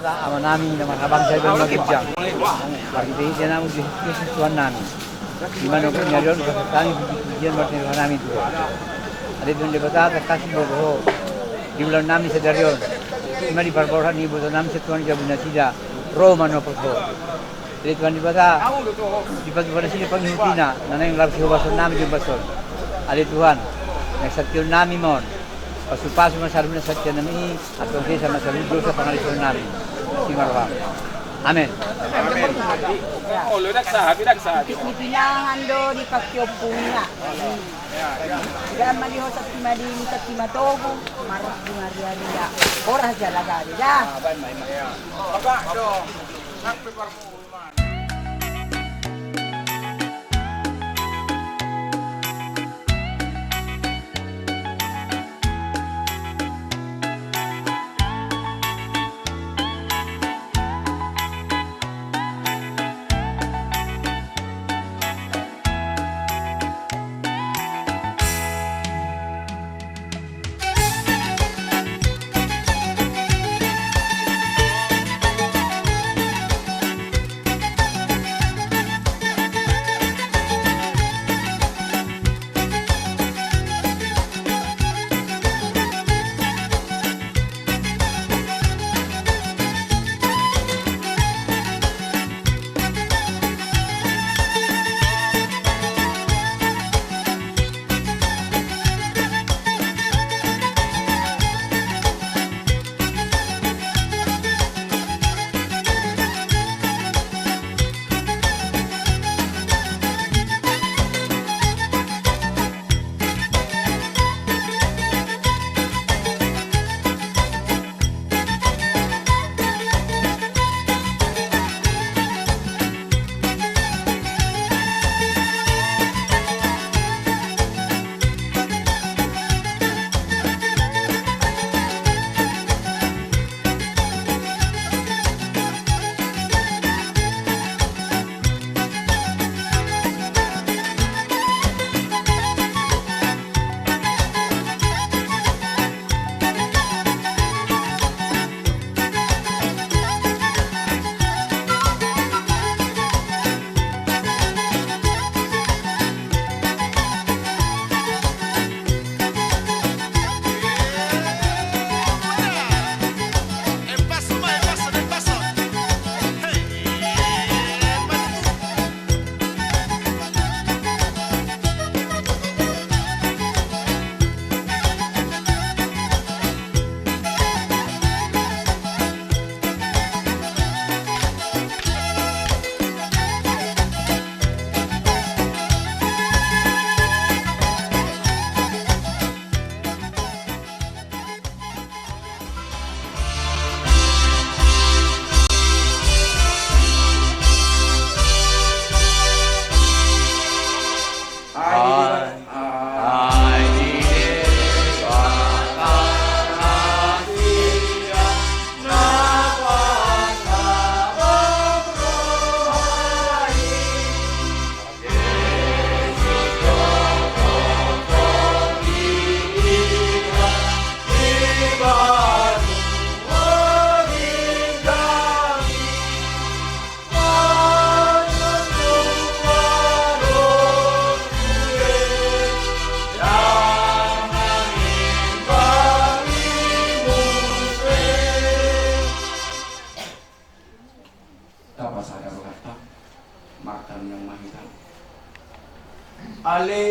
Ama namin naman habang sa ibang mag-ibjang. Pag-ibigin siya namin Yesus Tuhan namin. Di mana pun nyarion kasatang ibigyan natin namin Tuhan. Ada doon di bata kasih bobo. Di bulan namin sa darion. Ima di parboran ni bulan namin sa Tuhan jabuna sida Roma no po. Jadi Tuhan di bata di pagi-pagi sila panghimutina na yung labs hubason namin yung bason. Ada Tuhan nagsatyon namin mon. Pasupaso man sa na satya namin at kung sa masaludo sa pangalisyon namin. Simarwa. Amen. Amen. Oh, lo daksa, daksa. Ipinangan do di pagkyopunya. Dan maliho sa timadini sa timatogo, marap di Maria. Oras jalaga dia. Baba dong. Sampai permulaan.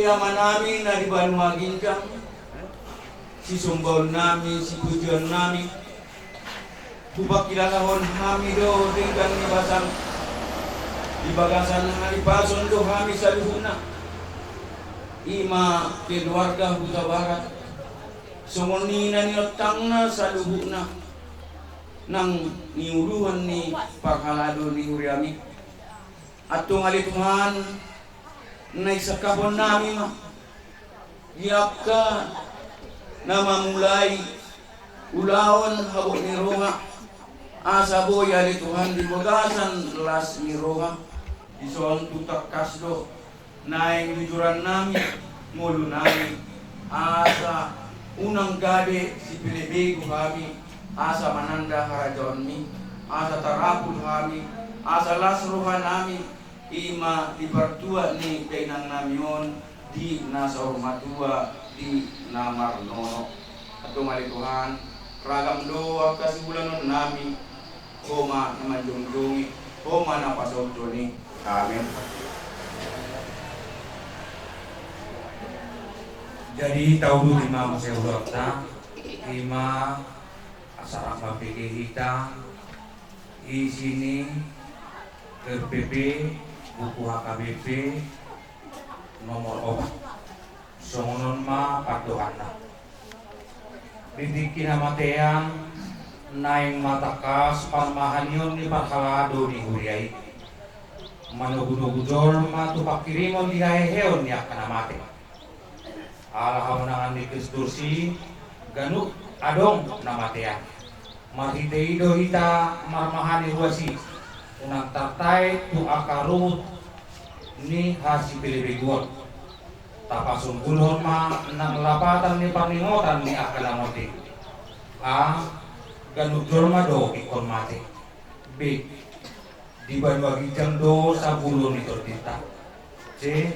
Yaman namin na di ba lumaginjang si sumbaw namin, si pujuan namin bubak kilalahon kami do dengan nibasang dibagasan hari pason do kami sa luhuna ima keluarga Huta Barat sumuni na niotang na sa luhuna nang niuluhan ni paghalado ni Huriami at tungali Tuhan na isakabon namin iyak ka na mamulay ulawan habok ni Roha asa boy ali Tuhan di bagasan las ni Roha isoon tutak kasdo na yung lujuran namin ngulo namin asa unang gade si Pilibego kami asa mananda harajon mi asa tarapul kami asa las Roha namin ima di partua ni kainang namion di nasa ormatua di namarnono atong ali Tuhan ragam doa kasibulanon nami koma naman jungdungi koma napasonto ni amin. Jadi tahun 5 Maseurata 5 asara PPK kita di sini RPP buku HKBP nomor obat songonon ma padoana didiki nama teang naing matakas parmahanyon ni parhalado ni huriai manugudo-gudol matupak kirimon di haheheon ni akan amate alhamunangan di kristursi ganuk adong nama teang marhiteido hita marmahani huasi unang tartai tu akarut ni hasi Pilibiguan tapasun kulon ma nang lapatan ni paningotan ni akalamote a ganug dorma do ikon mate b di banwagi do sa bulon ni tortita c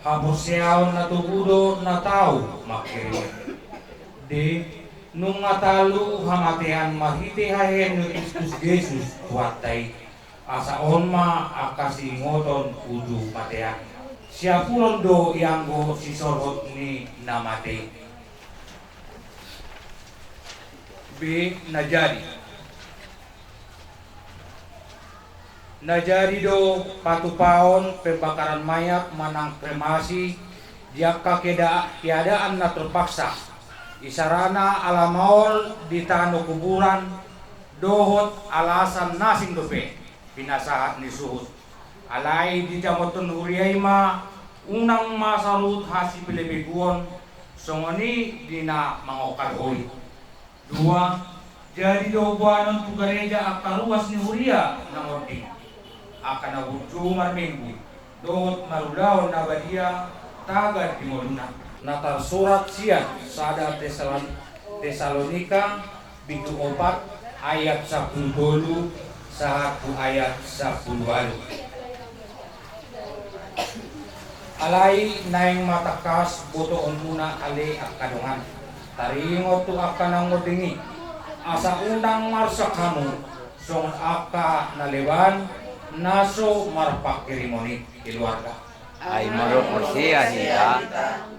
habusiaw na tugudo na tao makiri d nung ngatalu hamatean mahite hahen ni Kristus Jesus tuatay asa onma akasi ngoton kudu matean siapulon do yanggo si sorot ni namate B najadi do patupaon pembakaran mayat manang kremasi jaka keadaan na terpaksa isarana alamaol di tano kuburan dohot alasan nasing dope pinasahat ni suhut alai di jamoton huriaima unang masarut hasi Pilibiguan songoni dina mangokal hoi dua jadi dobuanon tu gereja akaruas ni huria nangoti akan abuju minggu dohot marulaon nabadia tagad di moduna natar surat sian sada Tesalonika bitu 4 ayat 10 satu ayat 10 alai naing matakas botoon muna ali akadungan taringo tu akan ang modingi asa undang marsa kamu song aka nalewan naso marpak kirimoni keluarga ay marokorsiya hita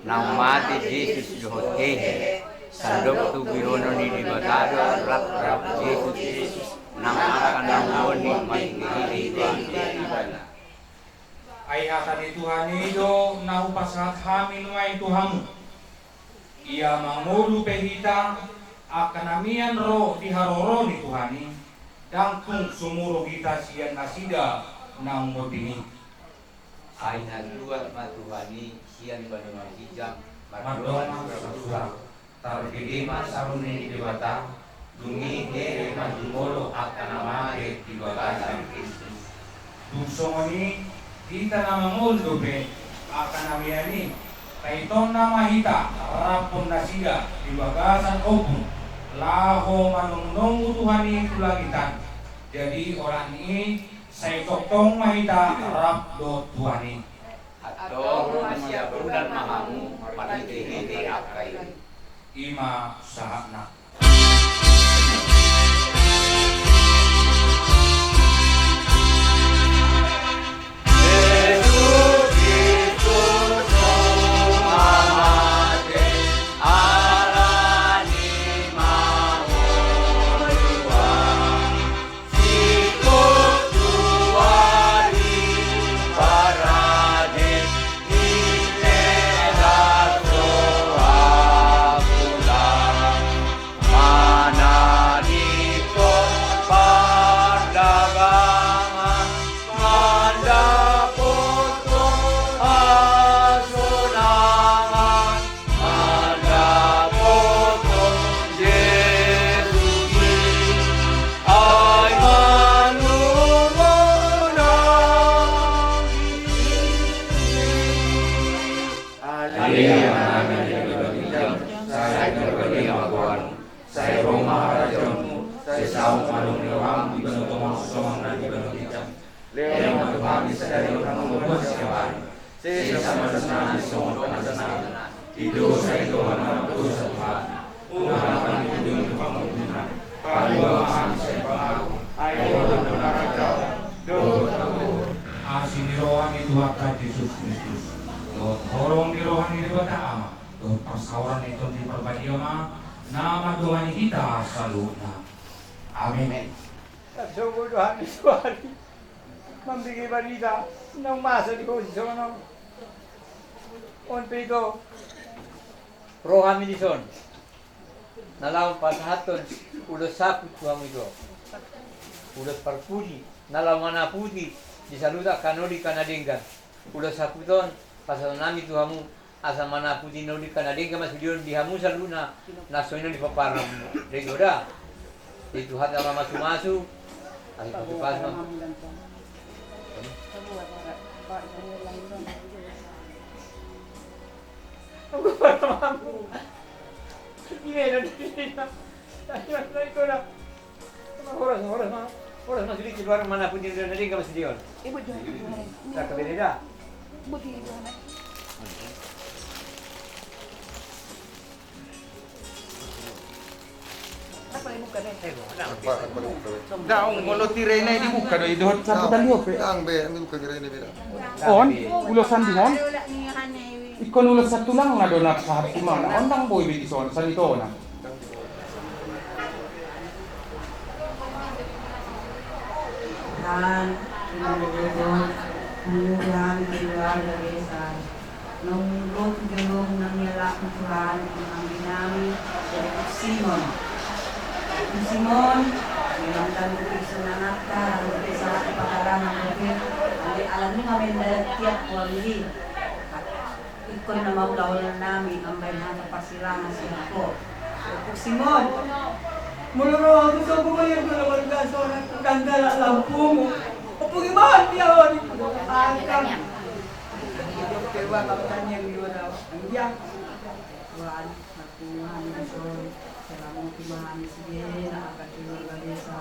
nang mati Jesus juhot kehe sandok tu birono ni dibatado rap Jesus nang akan nangoni mahigihili ay akan Tuhan ido na upasat hamin way Tuhan ia mangulu pehita akan amian ro diharoro ni Tuhani dangkung sumuro kita siyan nasida nang modini Aina dua matuhani sian banu hijang Madoma susura tarpidima saruni dewata dungi here majumolo akanamake dibagasan Kristus. Dusoni kita namangundo be akanamiani kaiton nama hita rapun nasiga dibagasan opun laho manungnong Tuhani kulangitan. Jadi orang ini saya toktong mahita rap do Tuhani. atau masya bulan mahamu paniti akai Ima sahakna. Saya Roma Rajamu, saya saung manung niwang di banu tomong somang na di banu kijang. Leo matuhami sa dari orang membuat siapaan. Saya sama senang di somong panasanan. Itu saya doa nampu sa Tuhan. Unapan itu di pangumunan. Paluahan saya pangaku. Ayo dan raja. Doa. Asin di rohan itu akan Yesus Kristus. Horong di rohan itu ada ama. Persawaran itu di perbadiama. Nama Tuhan kita saluna. Amin. Kebutuhan itu hari memberi berita nang masa di posisi mana on pito rohani di son nalau pasahaton udah sapu tuang itu udah perpudi nalau mana pudi di saluda kanori kanadenggan udah sapu ton pasal nami tuamu asa mana pudi nori kanadenggan mas video di hamu saluna nasoino di paparang regoda itu hati sama masuk asal pakai pas Aku baru mampu. Ini ada di sini. Saya itu dah. Orang masih di luar mana pun di Indonesia nggak masih dion. Ibu jangan. Tak kebeda. Begitu. Apa yang buka deh? Daong molo tiray na dibuka do idot sa putan pe. Ang be, ang buka gira ini beda. On ulosan dihon. Ikon ulos sa tulang na do na sa hapimana. Ondang boy bi ison sa nito na. Dan kemudian keluarga desa nunggu gelung nangyala Tuhan ang binami Simon Minamdan ko isa na nata ang isa ipakalang ang gawin alam niyo kami na tiyak wali ikon na maulawalan namin ang may nakapasilangan siya ko Simon muluro ako sa bumayan ko naman kaso ganda lang po mo Pugiman yun! Angkang! Kewa kapitanya yung yun ang diyak. Tuhan, nakuhan ng sol. Salamat timahan sige, nakakatiwag ka desa.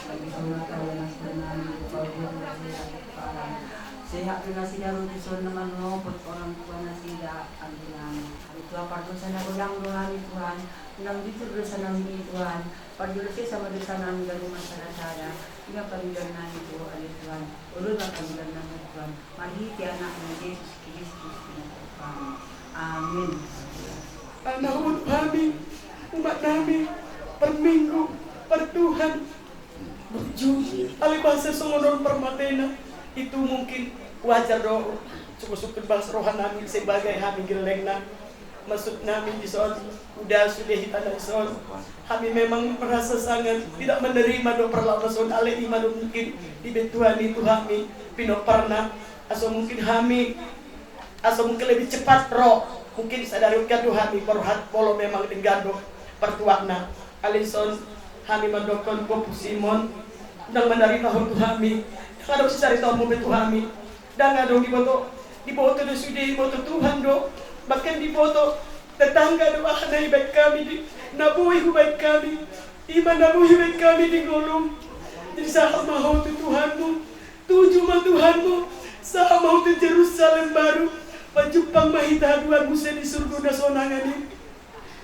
Nag-isulat ka na sa namin. Pagod na siya. Sehat na sila rin sol naman no. Orang tua na sila ang bilang. Ito ang parto sa nagulang dohan ni Tuhan. Nang dito doon sa namin Tuhan. Pagdulo siya sa madusa namin galuman sa nasada. Tingnan pamilyar namin po, Tuhan. Ulod ang pamilyar namin, Tuhan. Mahiti anak ng Jesus Kristus kami. Amen. Panahon kami, umat namin, per minggu, per Tuhan. Alibasa sumunod permatena, itu mungkin wajar doa. Cukup bangsa rohan namin sebagai kami geleng na. Masuk namin di soal udah sudah hitam di soal kami memang merasa sangat tidak menerima do perlawanan soal alih iman mungkin di betuan itu kami pinoparna Atau mungkin kami, atau mungkin lebih cepat roh, mungkin sadari kadu kami perhat polo memang denggado pertuakna. Alison kami mendokon Bob Simon nang mendarita untuk kami. Kadang cari tahu mobil kami. Dan ada di foto do sudah di foto Tuhan do, bahkan di foto tetangga do akan baik kami di nabuhi baik kami. Iman nabuhi baik kami di golong. Jadi saham mau Tuhanmu, tuju mah Tuhanmu, saham mau Jerusalem baru, pajupang mahita Tuhan Musa di surga nasonangani.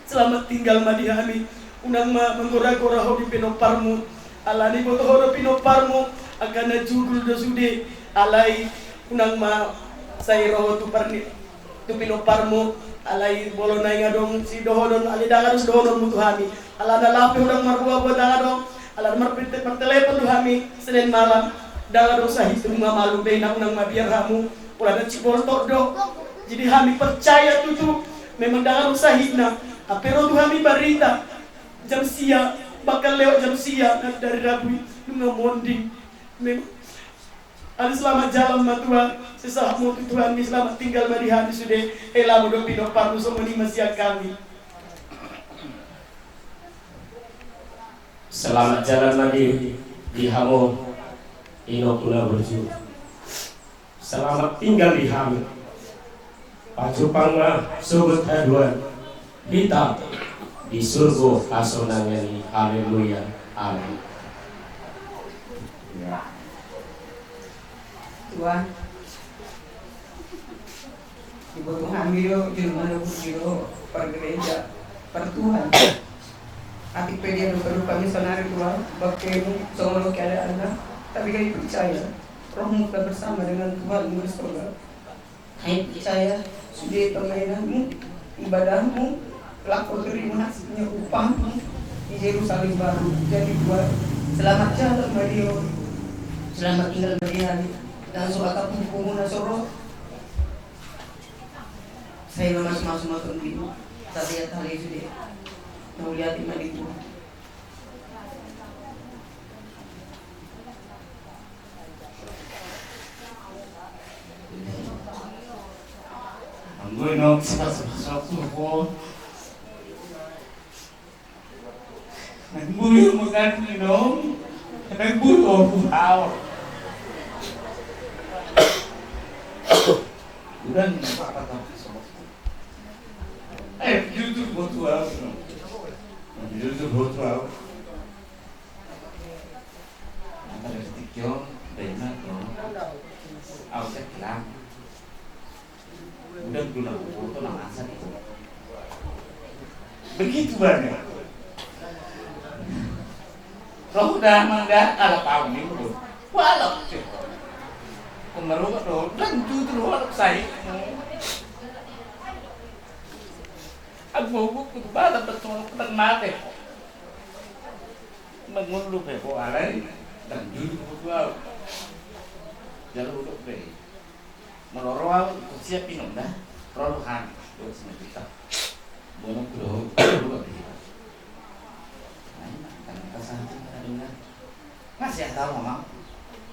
Selamat tinggal madihami, unang menggora-gora ho di pinoparmu, alani boto ho di pinoparmu, akan najugul do sude, alai unang sayro tu parni, tu pinoparmu, alai bolonai ngadong si dohodon, alai dangadong dohodon mutuhami, alana lapi unang marbuah buat dangadong, alar telepon kami Senin malam dalam dosa itu malu bena unang mabiar kamu ulah cibol do. Jadi kami percaya tuh memang dalam dosa hina pero tuh kami barita jam sia bakal lewat jam sia dari Rabu nunga monding memang ada selamat jalan matua sesah mau Tuhan mi selamat tinggal mari hari sudah elamu do pino parmu somoni masih kami. Selamat jalan mandi di Hamo Inokuna Berju. Selamat tinggal di Hamo Pacupangna Subut Haduan Hitam di surga asonangani. Haleluya. Amin. Tuhan ibu Tuhan biro jurumana biro per gereja per Tuhan atik pedia lupa misionari Tuhan bakemu soalnya keadaan tapi kami percaya rohmu telah bersama dengan Tuhan di surga. Kami percaya sudah permainanmu ibadahmu laku terima hasilnya upahmu di Yerusalem baru. Jadi Tuhan selamat jalan Mario, selamat tinggal Maria dan surat hukum nasoro. Saya masuk di tadi hari sudah mau lihat iman itu. Gue nong satu po. Nagbuyo mo kan nong. Nagbuyo ko how. Udah apa tahu. YouTube buat apa? YouTube buat apa? Ada stiker, banyak loh. Aku ceklah. Udah guna foto nama asal itu. Begitu banyak. Roh dah mangga ala pau ni tu. Walau tu. Kemaru tu dan tu terus saya. Aku buku bata betul mati. Mengulu pe ko alai dan duduk buku. Jalan duduk pe. Melorong siap minum dah. Produkan dua kita. Bono dua kita. Nah, kan kesana kita dengar. Masih tahu mama.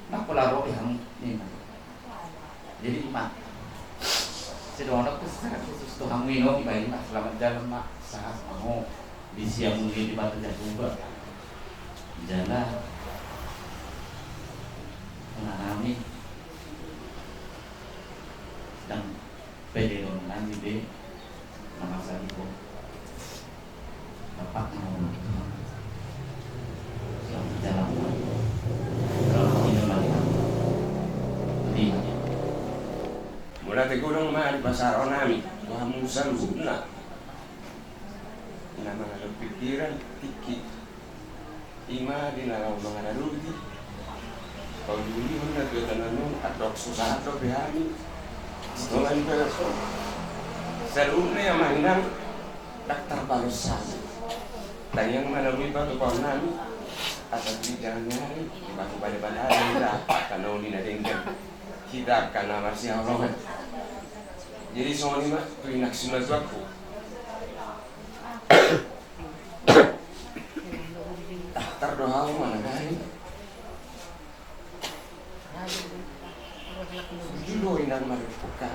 Nak pelaro yang ni. Jadi mak. Sedonok tu sangat khusus tu kamu minum ibarat mak selamat jalan mak sangat mau di siang mungkin di batu jatuh jalan mengalami dan pede dengan ide nama saya itu bapak mau selamat jalan kalau tidak lagi di Mula tegurong mahal pasar nami, kamu salubna. Na mga pikiran tiki. Ima di nalaw mga naludi. Paguli mo na tanan at susah to bihani. Stolan peraso. Salubna yang manang daktar barusan. Tanyang malami pa to nami. At di jalan batu pada bandara dapat kanaw ni nadenggan. Kita akan masih Allah. Jadi soal ini mah tu inaksimal aku. Terdoa mana gay? Judo inang marupuka.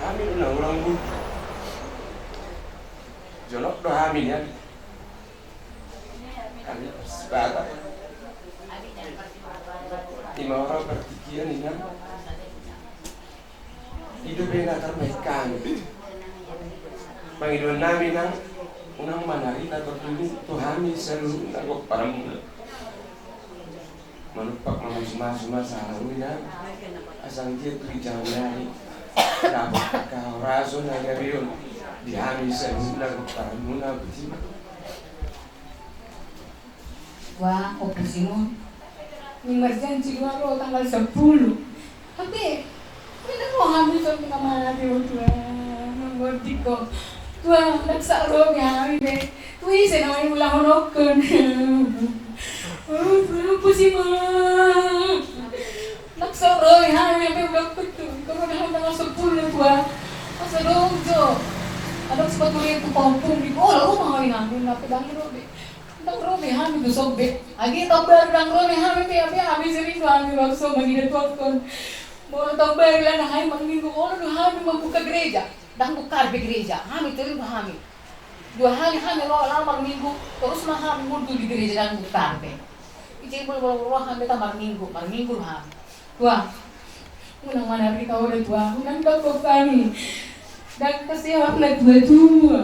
Kami unang ulang bu. Jonok do kami ya. Kami sepakat. 5 orang bertikian inang. Hidup yang akan mereka. Panginoon namin ang unang manari na pagtulong tuhami sa luho na parang manupak mga suma-suma sa hangin na asang dia tulijang nari dapat kaoraso na gabi yun dihami sa luho na parang muna betina. Wah, operasi mo. Emergency ko tanggal 10. Tapi, hindi mo hamil sa pinamahali mo Berarti ko, tuwa, nagsaro nga kami, be. Tuwi, sinamay mo lang hunokon. Ano po si ma? Nagsaro nga kami, be, ulang ko ito. Ikaw na lang nga sa pulo, tuwa. Masarong, jo. Ano sa patuloy ko pampung, di ko, ako mga inamin, napidangi robe. Nang robe, kami dusog, be. Agi, tambar ng robe, kami, be, kami sering kami, wakso, magigatuan ko. Mga tambar lang na kayo, magminggo ko, ano, kami magbuka gereja. Dah buka di gereja, kami terus kami. 2 hari kami lama minggu, terus kami mundur di gereja dan buka be. Ije boleh kami tambah minggu kami. Wah, unang manari kau udah tua, unang dapur kami. Dan kesiap nak tua.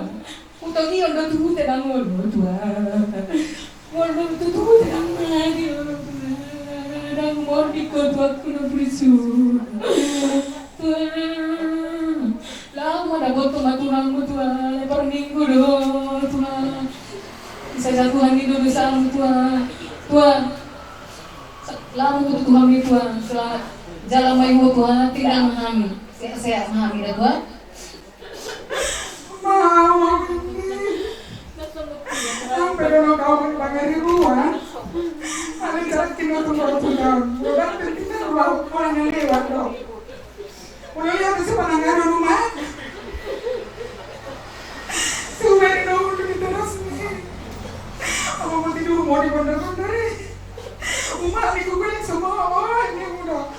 Utang dia udah tua tenang tua. Walau tua tenang lagi. Dan mau dikotok kena berisu. Lama dah buat maturan mo tua, per minggu doh tua. Isa jatuhan di dulu sama tua. Lama mo Tuhan ni tua, selamat jalan mai mo tua tidak menghami. Sehat menghami dah tua. Mama, sampai dengan kau bangari ruang. Ada jalan kino tu baru pulang. Orang pentingnya orang yang lewat doh. Udah lihat si penanganan rumah. Sumber dong udah terus nih. Apa mau tidur mau di bandar-bandar? Umah di Google semua orang yang udah.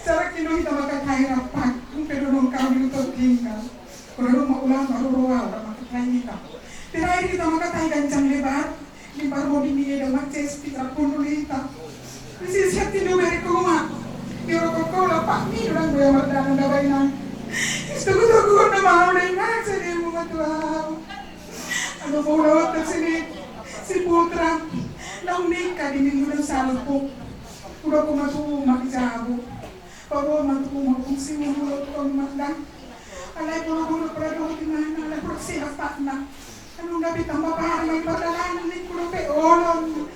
Cara kino kita makan kain apa? Pero dong kau di untuk tinggal. Kalau rumah ulang baru ruang makan kain kita. Terakhir kita makan kain gancang lebar. Di baru di mie dan maces kita pun kita. Mesti siap tidur dari rumah. Di rokok lapak mie orang gue mardan dah bainan. Istugo na mau na ina sa di mo matuaw. Ano po lawat na si Putra. Naunik ka di minggu ng salpo. Udah ko matuo makijabo. Pabo matuo magpungsi mo mulot ko magdang. Alay pulo-pulo para doon tinan. Alay pulo silapat na. Anong gabi tambah pahari may pagdalanan ni pulo pe olon.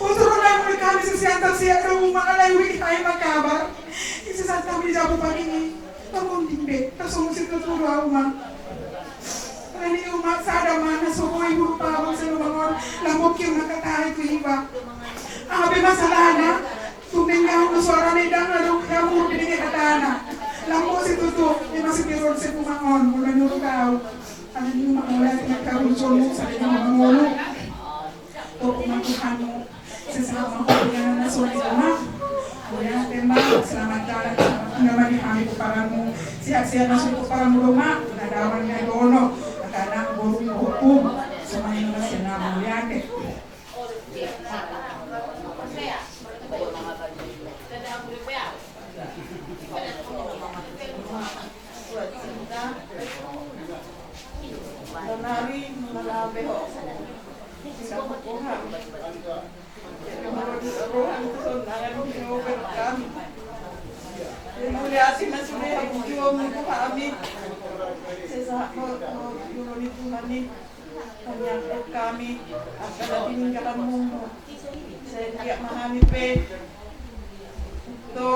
Uturo lang may kami sa siyang siya rumah alay wiki tayo magkabar. Isasat kami jabo pagini. Pagunding be, tasungsit na turo ako ma. Ano yung sada mana, sukoy mo pa ako sa lumangon, lamok yung nakatahay ko iba. Ang abe masalana, tuminggaw na suara na idang na yung pinigay katana. Lamok si Tuto, yung masipirol si Pumangon, mula nurugaw. Ano yung makulat na karunsulong sa inyong mga ngulo. O kumakuhan mo, sasama ko yan na sulit na. Kuya, tembak, selamat jalan. Naman ni kami kuparamu, siap-siap masuk kuparamu rumah, nadawan nga dono, nakana burung hukum, semuanya masih namun yake. Nanari malabe ho. Sa kukuhan. Rohan ko nangarong kinover kami. Muli asin na sila ang jiwa mo ko kami. Sa ko yun ni Tuhan ni kanyang kami at kalating kalamundo. Sa kaya mahami pe. Ito,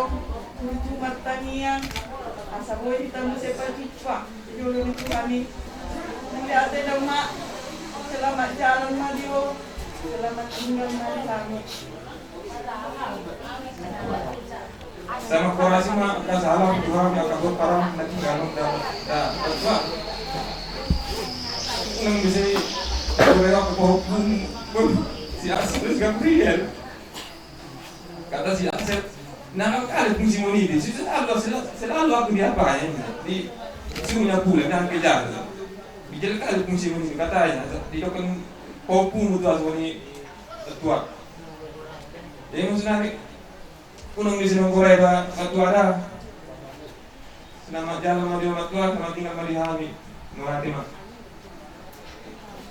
tumat taniyang asa boy kita mo sa pagkitwa. Yun ni Tuhan ni muli atin ang ma. Selamat jalan Mario. Selamat tinggal mari kami. Sama korasi ma kasalah Tuhan yang kabut parang natinggalon da apa? Nang bisa boleh aku pohon si Asep Gabriel. Kata si Asep Nah, ada fungsi monidi. Selalu aku diapain? Di sunya pula dan kejar. Bijak ada fungsi monidi katanya. Di dokter kopu mutu asmoni tua. Jadi maksudnya unang di sini Korea tua ada. Nama jalan sama dia tua, sama tinggal sama dia kami. Murati mah.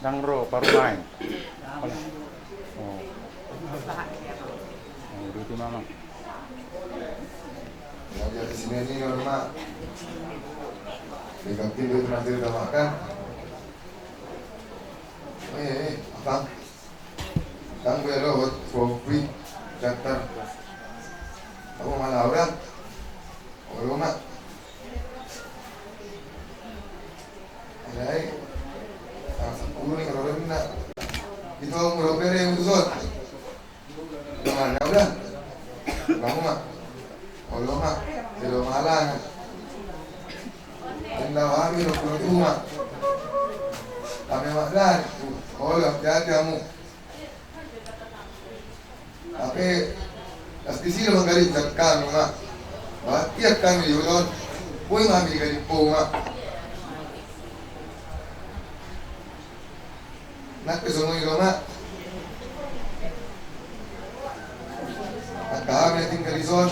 Dangro Parumai. Oh. Duti mama. Belajar di sini ini rumah. Dekat itu nanti udah makan. Abang. Kang belo kopi Jakarta. Kamu mana orang? Rumah. Jadi, aku ni kalau nak itu mau beri yang betul. Mana udah? Kamu mak, Allah mak, tidak malang. Anda wami lo kudu mak. Kami mak dan, Allah jangan kamu. Tapi pasti sih lo menggali kami mak. Tiap kami yudon, boy mami gali po mak. Nak kesemua itu mak. At kami tinggal di zon.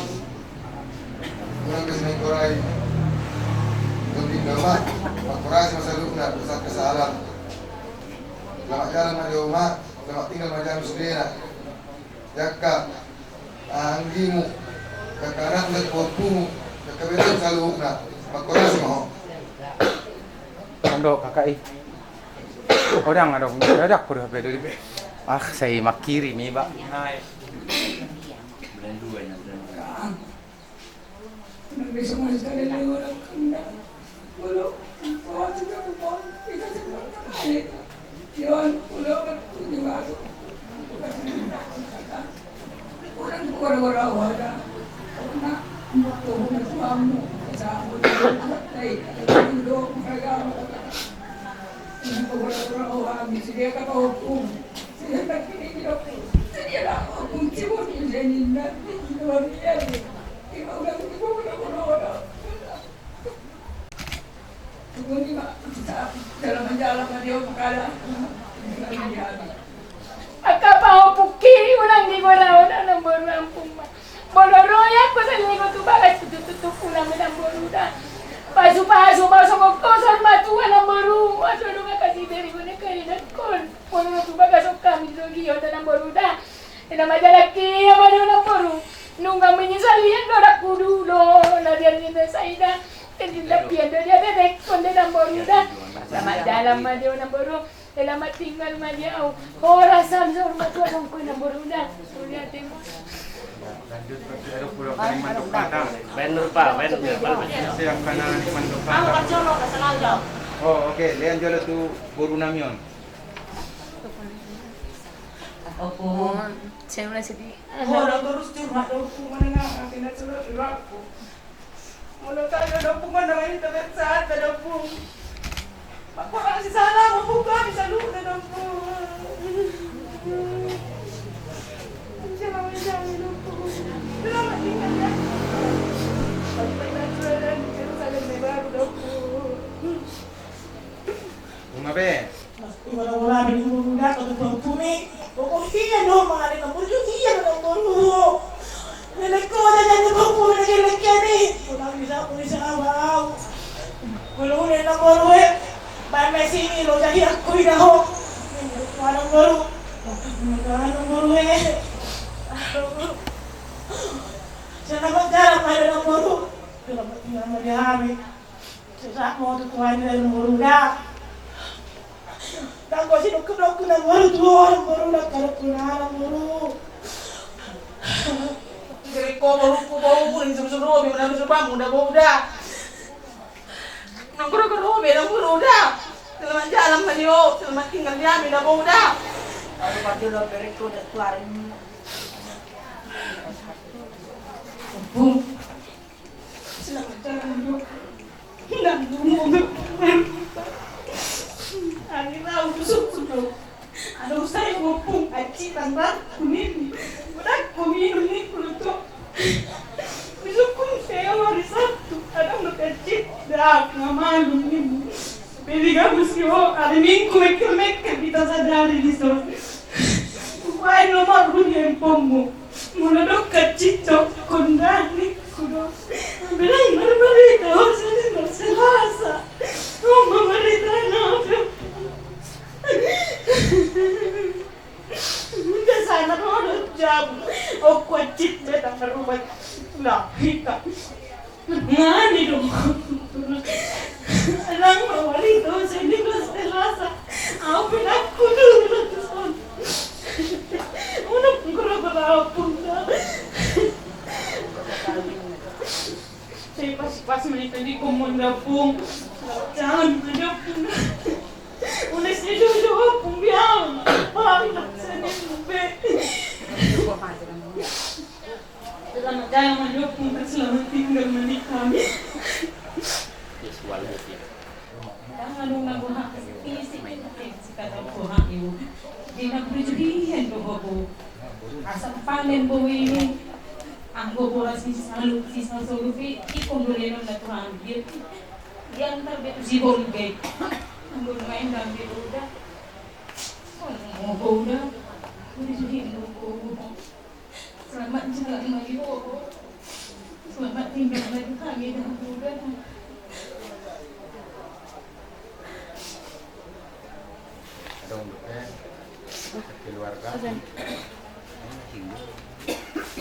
Unang kasi ng koray. Doon din daw magkurasi masaluk na pusat kasalan. Lamak jalan madiyo mak. Lamak tinggal madiyo muslina. Jaka anggimu. Kakanak na kuwapumu. Kakabilang saluk na. Magkurasi mo. Ando kakai. Orang ada dadak ko HP dari be. Ah, saya makiri nih, Pak. Hai. Bulan 2 nya bulan. Nabi semua sekali lagi orang kena. Walau orang juga pun kita semua kali. Yon, walau kan juga aku. Orang ada. Karena Tuhan suamu, sambut baik. Itu mereka. Orang orang dia kata hukum. Saya tak kini hidup. Saya dah hukum cuma ni jadi nanti hidup dia. Kita udah orang. Tunggu mak jalan dia perkara. Akapao pukiri ulang di bola nombor rampung mak. Boloroya ko sa lingo tu bagas tututup ulang nombor udah. Pasu kosong matuan namboru. Aso nunga kasi dari guna kali nakon. Pono tu bagas kami zogi yota namboru dah. Ina majalaki amadu namboru. Nunga menyesalian dorak kudu lo larian ni saida. Lapian dia bebek konde namboru dah. Sama dalam madio namboru. Selamat tinggal madiau. Ora samsor matuan ko namboru dah. Sulihat tengok. Lanjut ke Erok Pulau Kalimantan Padang. Bener Pak, bener. Siap kanan Kalimantan Padang. Oh, oke. Lian jolo tu Boru Namion. Opo. Saya mulai sedih. Orang terus curhat dopu mana nak kena curhat aku. Mula kali dopu mana ini terbesar dopu. Mak orang si sana mau buka bisa lu dopu. Siapa macam dopu. Selamat tinggal ya. Sampai nanti dan Jerusalem baru dopu. Umabe. Wala ni muna ko dopu ni. Kung iya no mga ni kamu iya no kamu. Nilako na ni dopu na kilakani. Wala bisa ko sa awaw. Wala na morwe. Ba mesini lo jadi aku idaho. Wala moru. Wala morwe. Sana magdala pa rin ang moru. Pero matingan mo di hami. Sa mo tutuan na moru na. Tango sinukudok na moru tuwa moru na karapuna moru. Dari ko moru ko moru ni suruh mi mana suruh bangun dah boda. Nang kuro be nang boda. Selamat jalan manio, selamat tinggal di ami dah boda. Kalau pati lo beri ko dah keluarin. Bum. Selamat jalan dulu. Dan dulu. Angin laut susu. Ada saya ngopung aci tambah kuning. Udah kuning ini kulut. maaf nga malum nimo. Pwede ka musyo, alimin ko mekel kita sadari di so. Why no marunyan pomo. Mula dok kacito kondani kudo. Bilay marmarita o sa selasa. O mamarita na. Udah sana rodo jam. O kwacit beta merubah. Lah, hita. Ngani dong. Alang mawarito sa hindi ko selasa. Ako pinako dulu na son. Unang kura-kura punta. Saya pas menito di komanda pung. Jangan ada pung. Una se do pung biang. Ay, nagsani mube. Selamat jalan manjok pung selamat tinggal menikah. Jangan nunggu hak isi kata hak ibu. Di nagprejudihan ko po. Asa panen po ini. Ang bobola si solufi ikong doleno na Tuhan. Di antar betu si bolgay. Ang main dan betu udah. Mau udah. Prejudihan ko. Selamat jalan lagi po. Selamat tinggal lagi kami dan udah. Ada untuknya keluarga.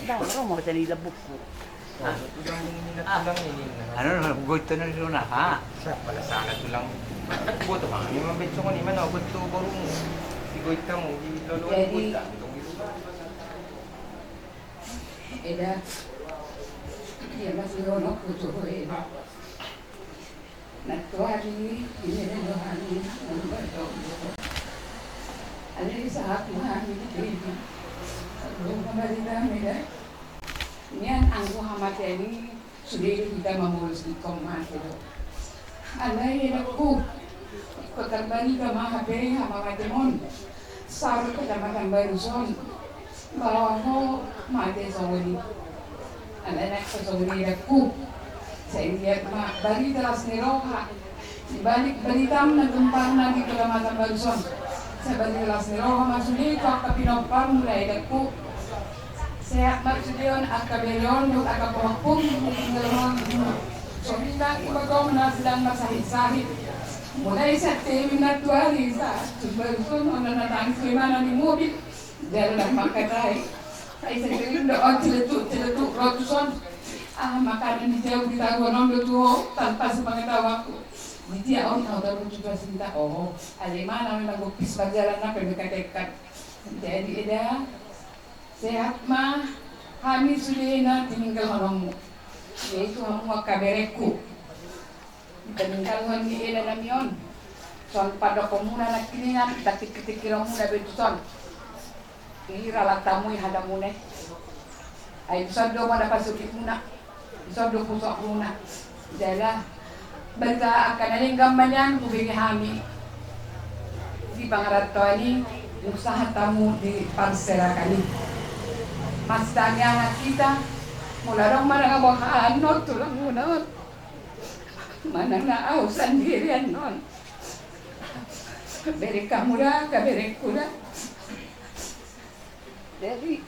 Dah, mau cari lebuk. Tulang ini. Ano, gusto na rin na ha. Pada sana tulang. Buto bang ini mabitso ko ni mana buto borong sigoy ta mo di lolo Jadi, buta. Eda, dia masih ono kutu eda. Natuari ini rohani membantu. Ada di saat mahami ini. Belum kembali dah. Nian angku hamat ini sudah kita mengurus di komat itu. Ada yang aku keterbani ke mahape hama matemon. Saru kecamatan Baruson. Bawa aku mati sawuni. Anak sawuni aku. Saya lihat mak bari teras niroha. Dibalik balitam na gempar na di kecamatan Baruson. Sa balilas ni Roha Masuli ko kapinopar mulai daku sehat maksudyon at kabelyon yung akapurapong ngalong sobita ibagaw na silang masahit-sahit mulai sa temin na tuwari sa Baruson o nanatangis limana ni mobil dahil lang makatay ay sa kirin doon tilatuk rotuson makanan di jauh ditago nong dotuho tanpa sa pangatawa ko. Hindi ako nakadaroon juga sinta. Oh, alima namin nagupis magjalan na pagkakatekat. Jadi eda sehat ma kami sudah na tininggal orang yaitu hamu kabereku. Tininggal ni eda namion. Son pada komuna nak kiningan tapi ketikira muna betuson. Ira latamu hadamune. Ay sabdo pada pasukit muna. Sabdo pusok muna. Jala Banta akan ada gambaran kubing kami di Pangarato ini usaha tamu di parsela kami. Mastanya anak kita mula dong mana ngabahan non tulang muna mana ngau sendirian non berek kamuda ka berek kuda jadi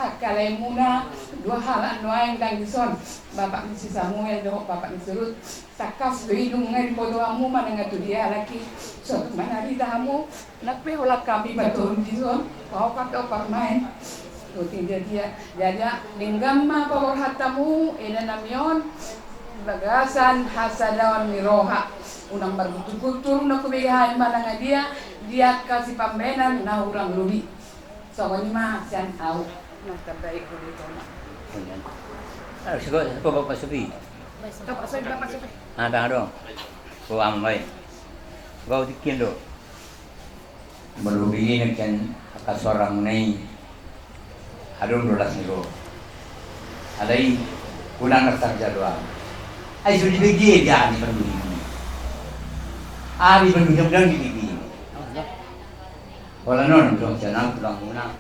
akalai muna dua hal yang dangison bapak ni si Samuel doh bapak ni surut takas hidung ngai podoamu mana ngatu dia laki so mana di tamu nakpe hola kami baton di son kau kato parmain to dia jaja linggamma pawar hatamu ina namion bagasan hasadawan miroha unang berbutur-butur na kubigahan mana dia kasih pambenan na urang lubi so mah sian au nakabaik ko dito na Siguro, Bapak Supi. Bapak Supi. Bang dong. Ko amai. Kau dikin do. Melubingin kan kasorang nai. Adong dolas niro. Adai kunang nasak jadwal. Ai sudah dibagi dia ni penduduk. Ari penduduk dan dibagi. Kalau non dong jangan pulang munang.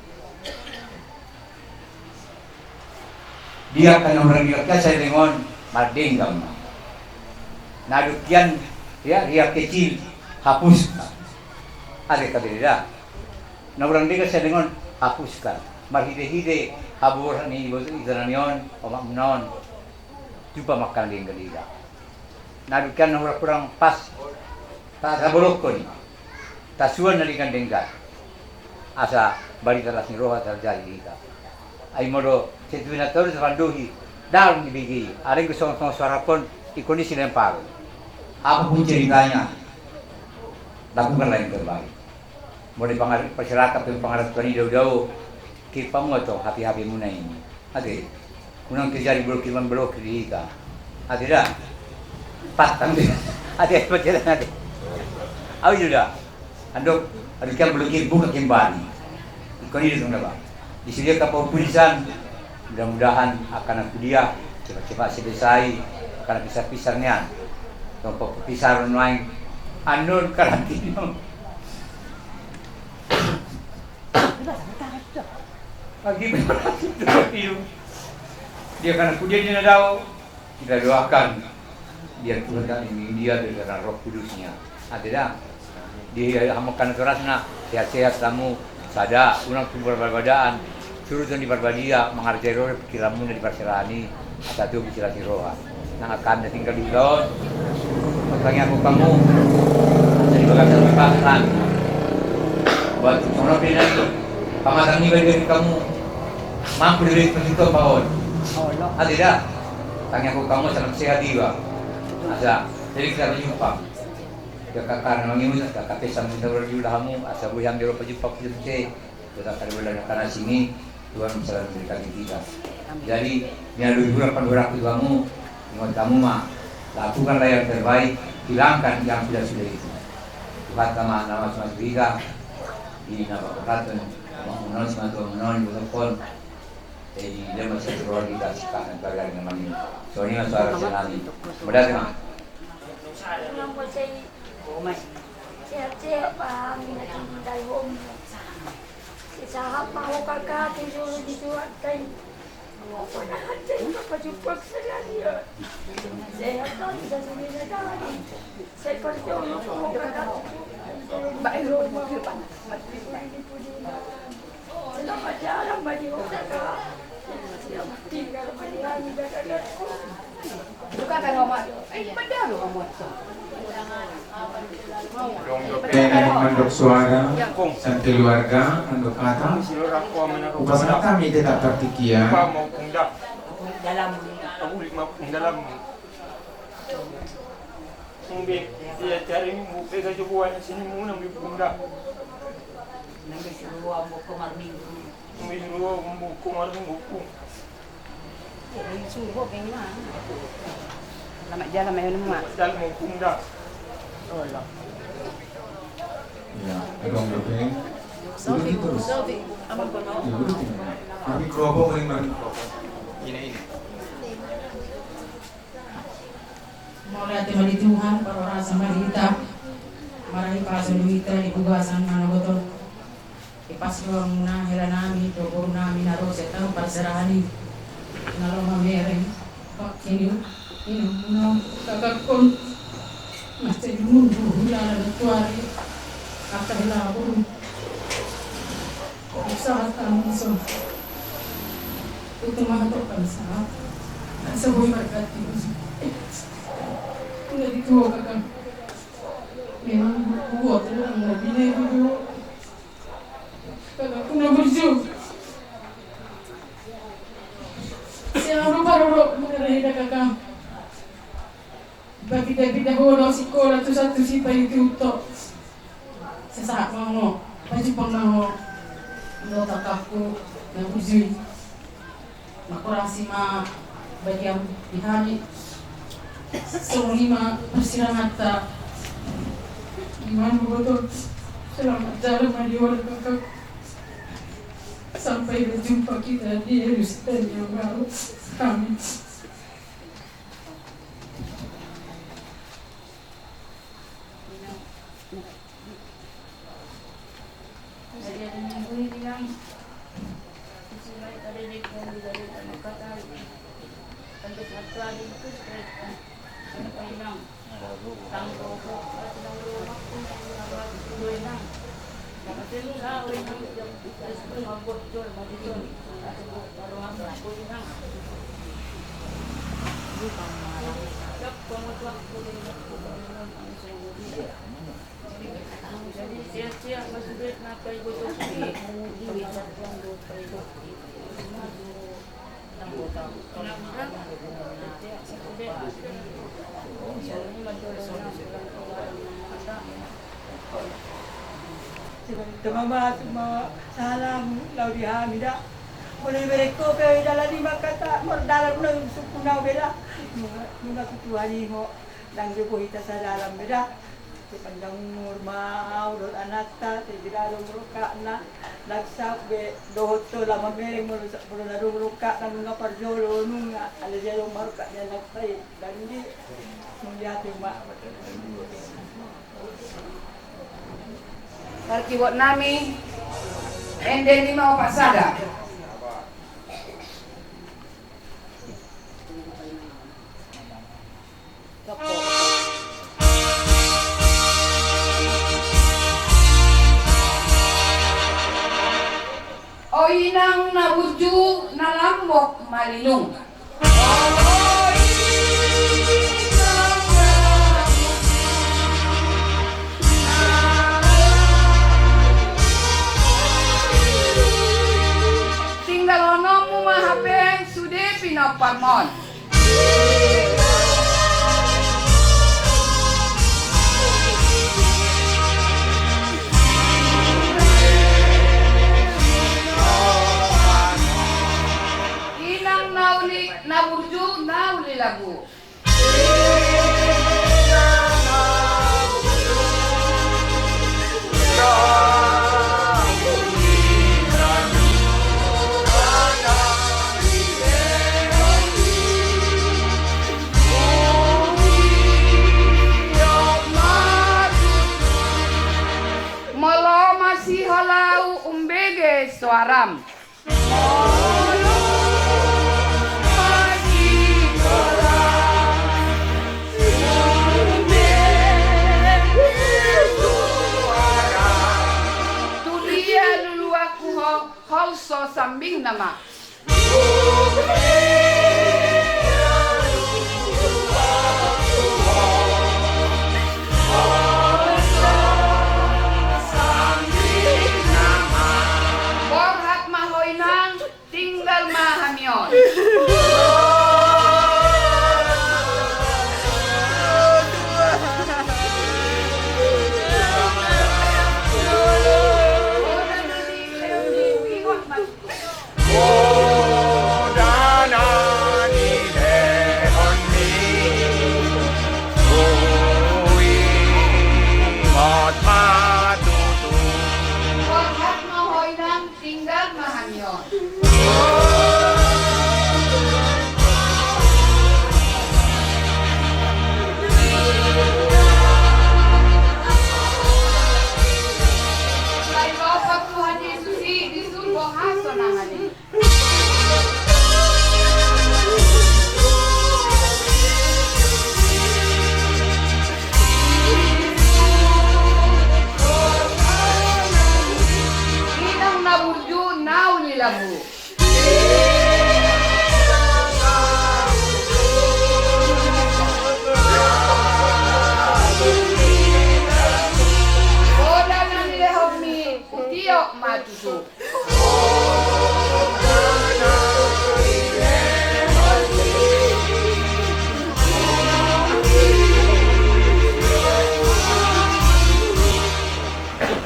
Dia kan orang dia saya dengan mading gamma. Nadukian ya ria kecil hapuskan. Ada kabeda. Na urang diga sa dengan hapuskan. Marhide-hide habur ni ibu itanamion omak menon. Jumpa makan di galida. Nadukian na kurang pas ta sabolok ko ni. Tasuan na likan denggat. Asa balik atas ni roha terjadi kita. Ay modo setuina terus banduhi dalam dibigi. Ada yang song suara pun kondisi lempar. Apapun ceritanya, lakukan lain terbaik. Mau dipangaruhi masyarakat dan pengarap tani jauh-jauh, kita mau tahu hati-hati muna ini. Ada, unang terjadi blokir kita. Ada dah, patang dia. Ada apa jalan ada. Awi sudah, andok, ada kan blokir buka kembali. Ikon ini sudah bang. Disediakan kepolisian, mudah-mudahan akan kuliah cepat-cepat selesai, akan pisah-pisahnya. Untuk pisah lain, anun karantina. Lagi hidup. Dia karena kuliah dia tahu, kita doakan biar Tuhan ini dia dengan Roh Kudusnya. Ada dah. Dia hamakan kerasna sehat-sehat kamu. Sada, unang tumbuh berbadaan, suruh tuan di berbadia menghargai roh pikiranmu dan di perserani atau bicara si roha. Nah akan tinggal di laut, makanya aku kamu jadi bagian dari pasangan. Buat orang pindah itu, pamatang ni bagi kamu mampu dari penjuta bawon. Ada dah, tanya aku kamu sangat sehat jiwa. Asa, jadi kita berjumpa. Kakak mengimun kakak pesan minta berjulahamu asa buyang di rupa jumpa pujute kita akan berada karena sini Tuhan bisa memberikan kita. Jadi nyadu hurapan kamu ingat kamu mah lakukanlah yang terbaik, hilangkan yang sudah itu. Tuhan sama nama semua kita di nama perhatian menon semua Tuhan menon telepon jadi dia masih terus kita sekarang kalian dengan ini. Soalnya suara senami. Mudah kan? Sehat-sehat Pak, minat dari home. Sahab mau kakak tidur di suatai. Mau pernah ada apa jumpa kesalahan. Sehat kan tidak sebenarnya tadi. Saya percaya mau kakak. Baik rumah Pak. Selamat jalan bagi kakak. Selamat tinggal bagi hari kakakku. Bukan kan ngomong. Benar lu ngomong. Mandok suara dan keluarga mandok kata upasan kami tetap praktikia dalam dia cari buka saja buat sini muna bunda nanti semua buku marminggu nanti semua buku marminggu ini suruh bagaimana lama jalan main rumah jalan mau bunda. Ya, dong dong. Sofi, apa kau nak? Tapi kelompok paling banyak. Ini. Mau lihat di Tuhan, para orang sama kita, marahi pasal kita di kugasan mana betul. Ipas ruang na heranami, toko nami naruh setang parserani, naruh mamereng, pak ini, kakakku. Masih menunggu bulan Januari akan lalu saat kami so itu mahatokan saat sebuah berkat itu nggak itu kakak memang buat orang mau bina itu kakak kena berjuang siapa baru mengenai kakak Bida-bida hono sekolah tu satu si paling tutup. Sesaat mau, baju pengaho, mau kakakku, nak bujui, makurasi ma bagian dihani, selima bersirahat tak. Iman betul, selamat jalan mandi kakak. Sampai berjumpa kita di Yerusalem yang baru. Amin. Tumama salam laudi hamida. Boleh bereko ke dalam lima kata dalam nang sukunau beda. Nunga kutuani ho dang joko hita sa dalam beda. Pandang umur mau dot anak ta tidak ruka na nagsak be dohot to lama mereng mo na ruka nang nga parjolo nunga ala jalo maruka nya nagtay dan di melihat mak Tarkiwat nami ende ni mau pasada. O inang nabuju nalambok malinung. Tinggal onomu mahapeng sude pinoparmon. Naburju nauli lagu. Molo masih halau umbege suaram. So sambing nama. Borhat mahoinang tinggal mahamion. Lagu. Bola nang lehomi utiok matusu.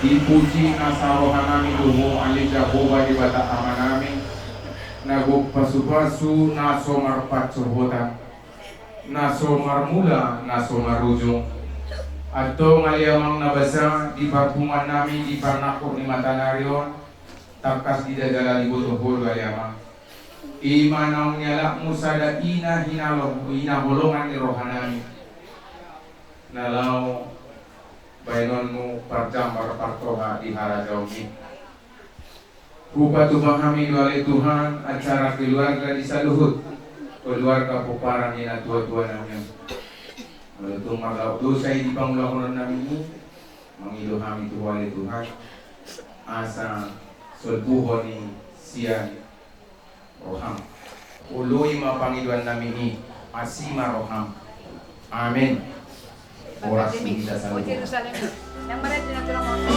Dipuji nasa rohanami dumo alika boba di bata amanami nagok pasu-pasu naso marpat surbotan naso marmula naso marujung atau ngaliamang nabasa di parpungan nami di parnako ni matanarion takas di dadala di botohol galiamang imanang nyalak musada ina hinalong ina bolongan ni rohanami nalau bainonmu parjambar partoha di harajau ini. Rupa memahami oleh Tuhan acara keluarga di Saluhut, keluarga peparang ina tua-tua namanya. Melutong maglaw dosa di pangulakunan namin ini mangido kami Tuhan Tuhan asa sulbuhon ni siya roham uloy mapangiduan namin ni asima roham. Amen. Oras kita sa Jerusalem. Yang mana tinatulungan mo?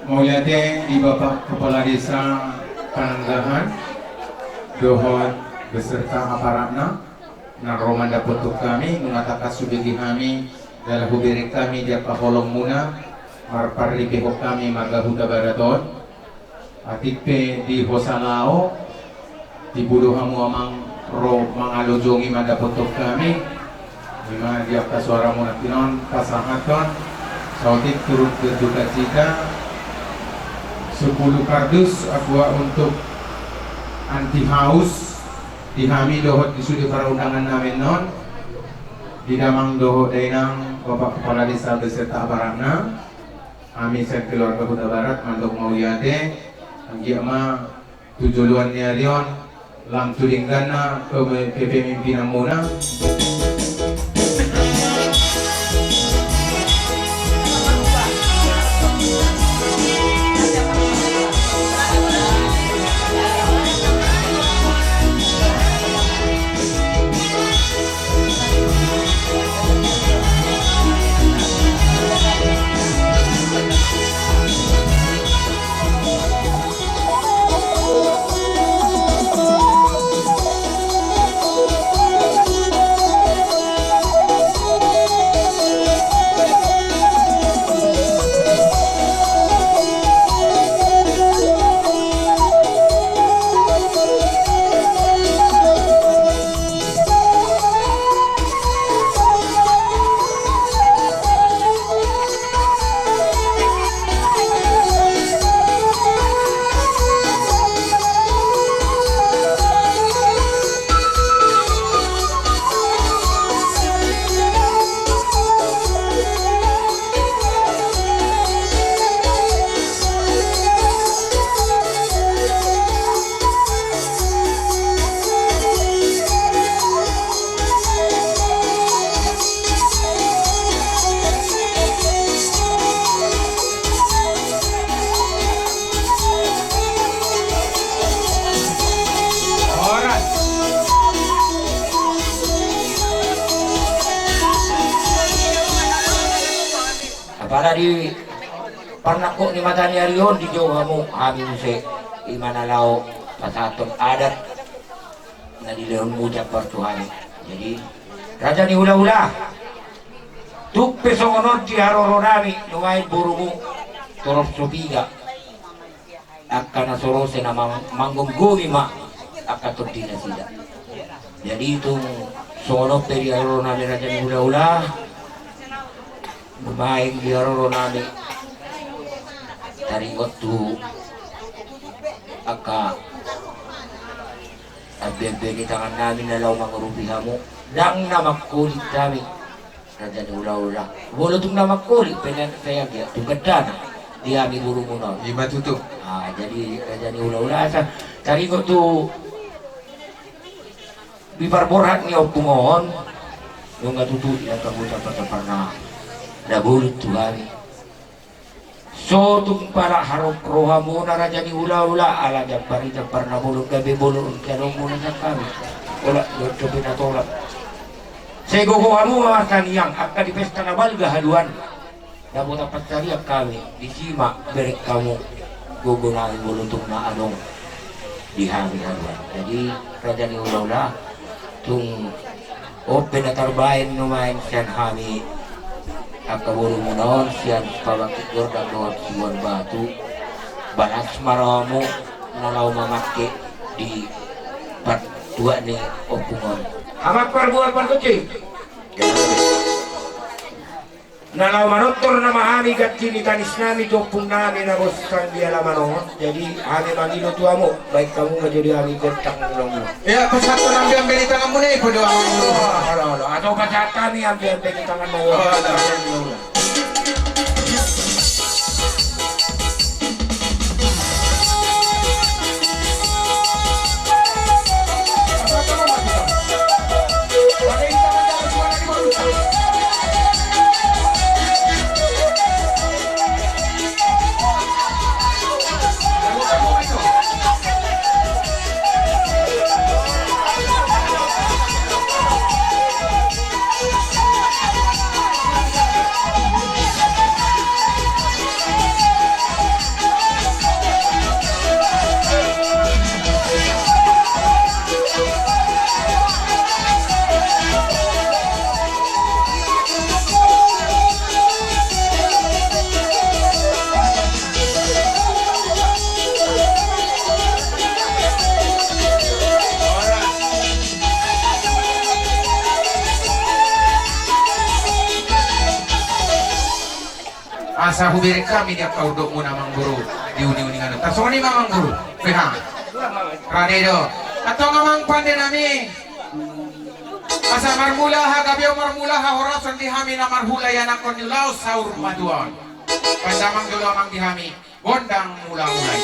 Mulyate di Bapak Kepala Desa Pananggahan Dohon beserta aparatna naromanda untuk kami mengatakan subegi kami dalam hubiri kami dia paholong muna marpari behok kami magahuda baraton atipe di hosanao di buluh hamu amang ro mangalojongi manda untuk kami lima dia suara munatinon pasangaton sautit turut berduka cita 10 kardus aqua untuk anti haus dihami dohot di sudi para undangan namin non didamang dohot dainang Bapak Kepala Desa beserta aparatna kami sa keluarga Huta Barat mandok mauyate ang giama tujuluan niya riyon lang tulinggan na pemimpinan muna. tadi pernah kok ni matani arion di Jawa mo kami se imanalaw pasaton adat na dilehon mo dyan partuhan. Jadi raja ni hula-hula tuk pesongonod di haroro nami nungay burumu torop sobiga akan nasorose na manggungumi ma akatot di na sila. Jadi itong songonod di haroro nami raja ni hula-hula lumaing di haroro nami taringot tu aka abebe tangan namin na law mga rupiha mo dang na magkulit namin raja ni ula-ula wala itong na magkulit pinatayag ya tugad na di kami guru mo na lima tutup jadi raja ni ula-ula taringot tu bibarborhat niya o pumohon yung natutuloy ang kabutan pa na nabulit tu kami. So tung para harap roha muna raja ni hula-hula ala jam parita parna bulog gabi bulog kanong muna sa kami wala luto pinatolak saya gogoha mo mga kaniyang akka di pesta na balga haluan nabo dapat sariak kami di sima berik kamu gogonain bulutong na anong di hari haluan jadi raja ni hula-hula tung open na tarbahin numain siyan kami akaburu munaon siyan pabakit gordang doon siwan batu balas maramu nalaw mamake di part 2 ni opungon amat perbuat perkucing nalaw manotor na mahami gatini tanis nami topung nami na boskan di alamanon jadi kami mangino tua mo baik kamu menjadi kami gentang ulong mo ya pasat ambil di tangan mo na ipodo ang atau pasat kami ambil di tangan mo asa hubiri kami dia kau dok muna mangguru di uni-uningan tasoni mangguru pihang radedo atau ngamang pande nami asa marmula ha gabio marmula ha horason di hami na marhula yanakon nilaw saur maduan pandamang dulu amang di hami gondang mula-mulai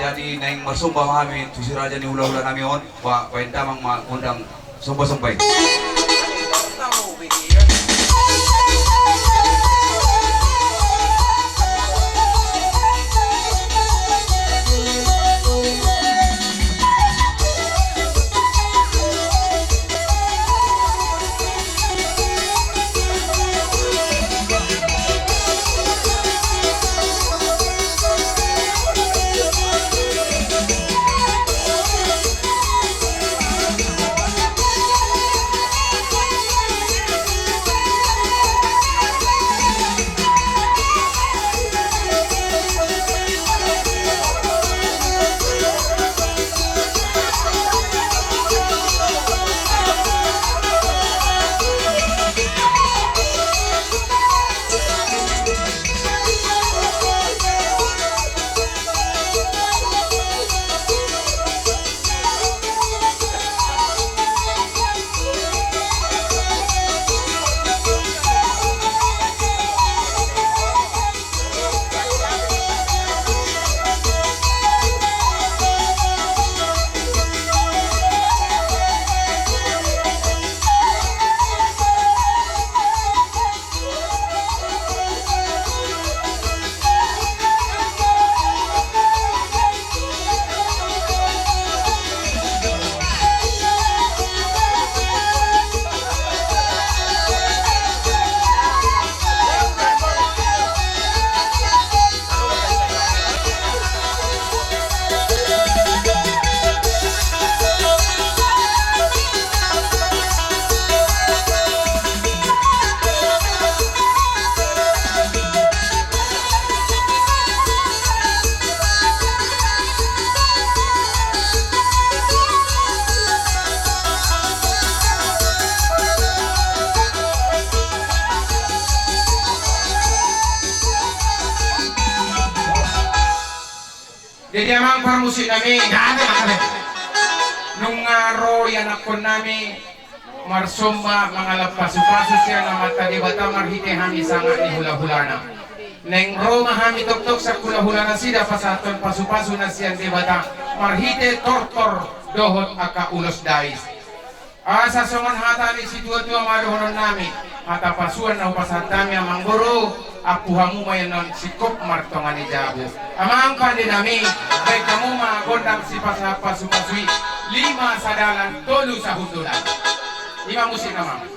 jadi naing masumbah kami tusi raja ni hula-hula nami on wa damang undang sumpah-sumpah Jadi amang parmusik nami. Nung ngaro yan ako nami marsomba mga lapasu-pasu siya na mata di bata marhite hami sangat ni hula-hulana. Neng Roma hami tok-tok sa hula-hulana sida pasaton pasu-pasu na siya di bata marhite tortor dohot aka ulos dais. Sa songon hata ni si tua-tua madohonon nami hata pasuan na upasat nami amang guru aku hamu mayanon sikop martongan ni jabu. Amang pandi nami baik kamu magondang si pasu-pasui 5 sadalan 3 sa hundulan. 5 musik naman.